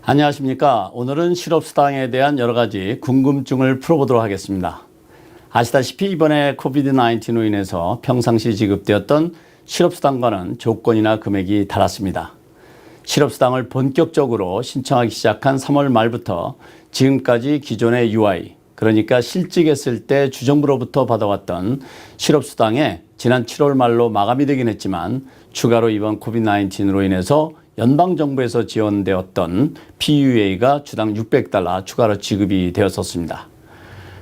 안녕하십니까. 오늘은 실업수당에 대한 여러 가지 궁금증을 풀어보도록 하겠습니다. 아시다시피 이번에 코비드-19로 인해서 평상시 지급되었던 실업수당과는 조건이나 금액이 달랐습니다. 실업수당을 본격적으로 신청하기 시작한 3월 말부터 지금까지 기존의 UI, 그러니까 실직했을 때 주정부로부터 받아왔던 실업수당에 지난 7월 말로 마감이 되긴 했지만 추가로 이번 코비드-19로 인해서 연방정부에서 지원되었던 PUA가 주당 $600 추가로 지급이 되었었습니다.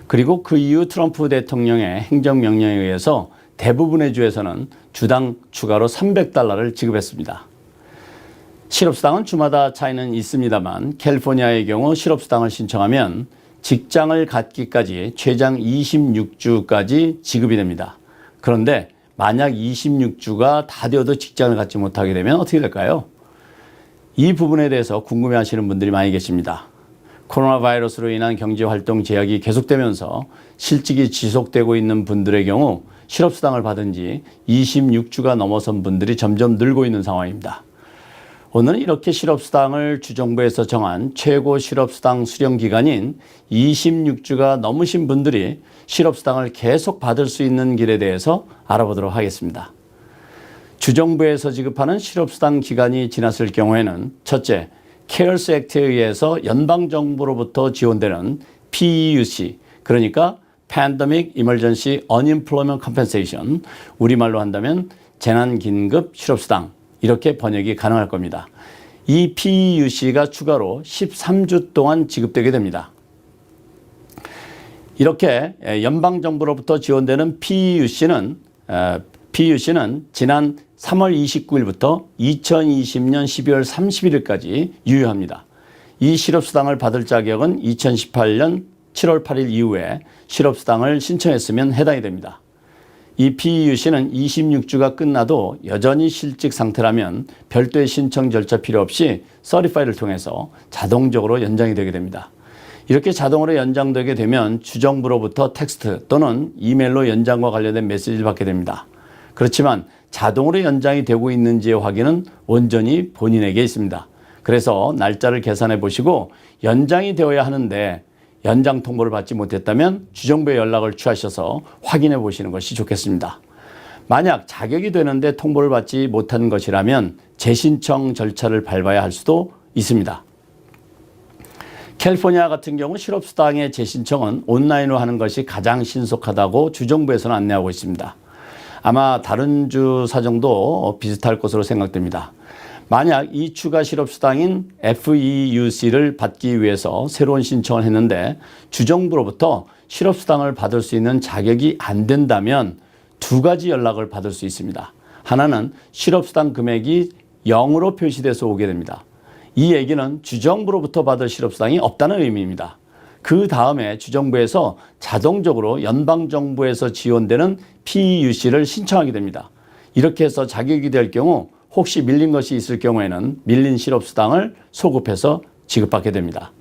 그리고 그 이후 트럼프 대통령의 행정명령에 의해서 대부분의 주에서는 주당 추가로 $300를 지급했습니다. 실업수당은 주마다 차이는 있습니다만 캘리포니아의 경우 실업수당을 신청하면 직장을 갖기까지 최장 26주까지 지급이 됩니다. 그런데 만약 26주가 다 되어도 직장을 갖지 못하게 되면 어떻게 될까요? 이 부분에 대해서 궁금해하시는 분들이 많이 계십니다. 코로나 바이러스로 인한 경제활동 제약이 계속되면서 실직이 지속되고 있는 분들의 경우 실업수당을 받은 지 26주가 넘어선 분들이 점점 늘고 있는 상황입니다. 오늘은 이렇게 실업수당을 주정부에서 정한 최고 실업수당 수령기간인 26주가 넘으신 분들이 실업수당을 계속 받을 수 있는 길에 대해서 알아보도록 하겠습니다. 주정부에서 지급하는 실업수당 기간이 지났을 경우에는 첫째, 케어스 액트에 의해서 연방정부로부터 지원되는 PEUC, 그러니까 Pandemic Emergency Unemployment Compensation, 우리말로 한다면 재난긴급 실업수당, 이렇게 번역이 가능할 겁니다. 이 PEUC가 추가로 13주 동안 지급되게 됩니다. 이렇게 연방정부로부터 지원되는 PEUC는 지난 3월 29일부터 2020년 12월 31일까지 유효합니다. 이 실업수당을 받을 자격은 2018년 7월 8일 이후에 실업수당을 신청했으면 해당이 됩니다. 이 PEUC는 26주가 끝나도 여전히 실직 상태라면 별도의 신청 절차 필요 없이 서티파이를 통해서 자동적으로 연장이 되게 됩니다. 이렇게 자동으로 연장되게 되면 주정부로부터 텍스트 또는 이메일로 연장과 관련된 메시지를 받게 됩니다. 그렇지만 자동으로 연장이 되고 있는지의 확인은 온전히 본인에게 있습니다. 그래서 날짜를 계산해 보시고 연장이 되어야 하는데 연장 통보를 받지 못했다면 주정부에 연락을 취하셔서 확인해 보시는 것이 좋겠습니다. 만약 자격이 되는데 통보를 받지 못한 것이라면 재신청 절차를 밟아야 할 수도 있습니다. 캘리포니아 같은 경우 실업수당의 재신청은 온라인으로 하는 것이 가장 신속하다고 주정부에서는 안내하고 있습니다. 아마 다른 주 사정도 비슷할 것으로 생각됩니다. 만약 이 추가 실업수당인 FEUC를 받기 위해서 새로운 신청을 했는데 주정부로부터 실업수당을 받을 수 있는 자격이 안 된다면 두 가지 연락을 받을 수 있습니다. 하나는 실업수당 금액이 0으로 표시돼서 오게 됩니다. 이 얘기는 주정부로부터 받을 실업수당이 없다는 의미입니다. 그 다음에 주정부에서 자동적으로 연방정부에서 지원되는 PEUC를 신청하게 됩니다. 이렇게 해서 자격이 될 경우 혹시 밀린 것이 있을 경우에는 밀린 실업수당을 소급해서 지급받게 됩니다.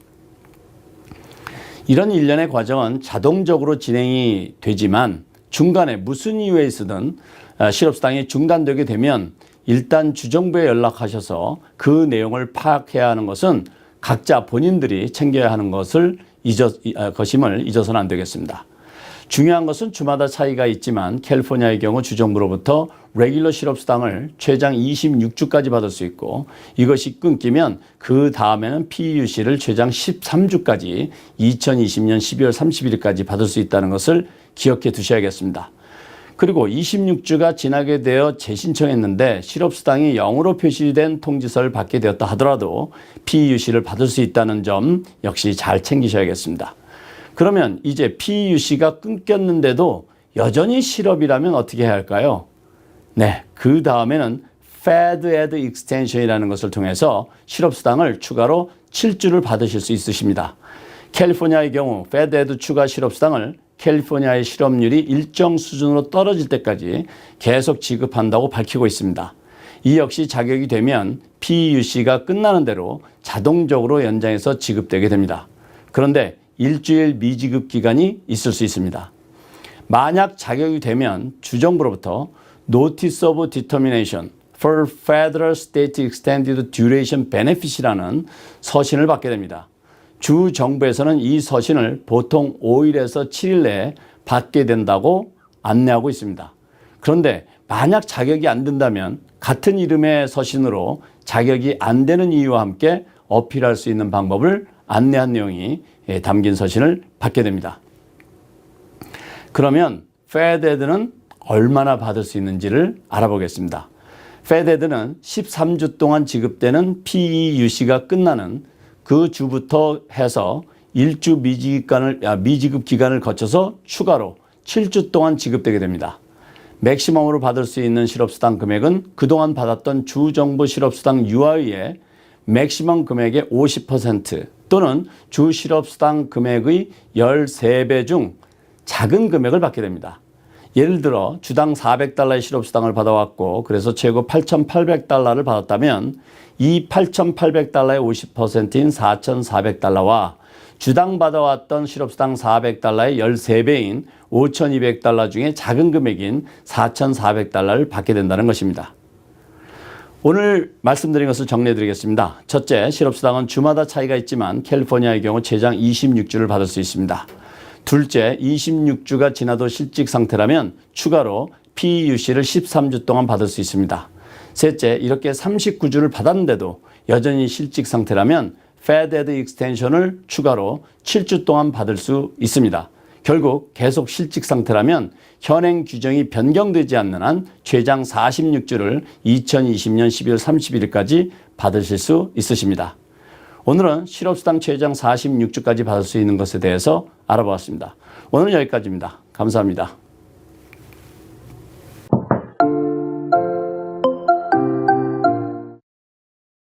이런 일련의 과정은 자동적으로 진행이 되지만 중간에 무슨 이유에 있든 실업수당이 중단되게 되면 일단 주정부에 연락하셔서 그 내용을 파악해야 하는 것은 각자 본인들이 챙겨야 하는 것임을 잊어서는 안 되겠습니다. 중요한 것은 주마다 차이가 있지만 캘리포니아의 경우 주정부로부터 레귤러 실업수당을 최장 26주까지 받을 수 있고 이것이 끊기면 그 다음에는 PEUC를 최장 13주까지 2020년 12월 31일까지 받을 수 있다는 것을 기억해 두셔야겠습니다. 그리고 26주가 지나게 되어 재신청했는데 실업수당이 0으로 표시된 통지서를 받게 되었다 하더라도 PEUC를 받을 수 있다는 점 역시 잘 챙기셔야겠습니다. 그러면 이제 PEUC가 끊겼는데도 여전히 실업이라면 어떻게 해야 할까요? 네, 그 다음에는 FedEd Extension이라는 것을 통해서 실업수당을 추가로 7주를 받으실 수 있으십니다. 캘리포니아의 경우 FedEd 추가 실업수당을 캘리포니아의 실업률이 일정 수준으로 떨어질 때까지 계속 지급한다고 밝히고 있습니다. 이 역시 자격이 되면 PEUC가 끝나는 대로 자동적으로 연장해서 지급되게 됩니다. 그런데 일주일 미지급 기간이 있을 수 있습니다. 만약 자격이 되면 주정부로부터 Notice of Determination for Federal State Extended Duration Benefit이라는 서신을 받게 됩니다. 주 정부에서는 이 서신을 보통 5일에서 7일 내에 받게 된다고 안내하고 있습니다. 그런데 만약 자격이 안 된다면 같은 이름의 서신으로 자격이 안 되는 이유와 함께 어필할 수 있는 방법을 안내한 내용이 담긴 서신을 받게 됩니다. 그러면 FedEd는 얼마나 받을 수 있는지를 알아보겠습니다. FedEd는 13주 동안 지급되는 PEUC가 끝나는 그 주부터 해서 1주 미지급 기간을 거쳐서 추가로 7주 동안 지급되게 됩니다. 맥시멈으로 받을 수 있는 실업수당 금액은 그동안 받았던 주정부 실업수당 유아의 맥시멈 금액의 50% 또는 주 실업수당 금액의 13배 중 작은 금액을 받게 됩니다. 예를 들어 주당 $400의 실업수당을 받아왔고 그래서 최고 $8,800를 받았다면 이 $8,800의 50%인 $4,400와 주당 받아왔던 실업수당 $400의 13배인 $5,200 중에 작은 금액인 $4,400를 받게 된다는 것입니다. 오늘 말씀드린 것을 정리해 드리겠습니다. 첫째, 실업수당은 주마다 차이가 있지만 캘리포니아의 경우 최장 26주를 받을 수 있습니다. 둘째, 26주가 지나도 실직 상태라면 추가로 PEUC를 13주 동안 받을 수 있습니다. 셋째, 이렇게 39주를 받았는데도 여전히 실직 상태라면 FedEd 익스텐션을 추가로 7주 동안 받을 수 있습니다. 결국 계속 실직 상태라면 현행 규정이 변경되지 않는 한 최장 46주를 2020년 12월 31일까지 받으실 수 있으십니다. 오늘은 실업수당 최장 46주까지 받을 수 있는 것에 대해서 알아보았습니다. 오늘은 여기까지입니다. 감사합니다.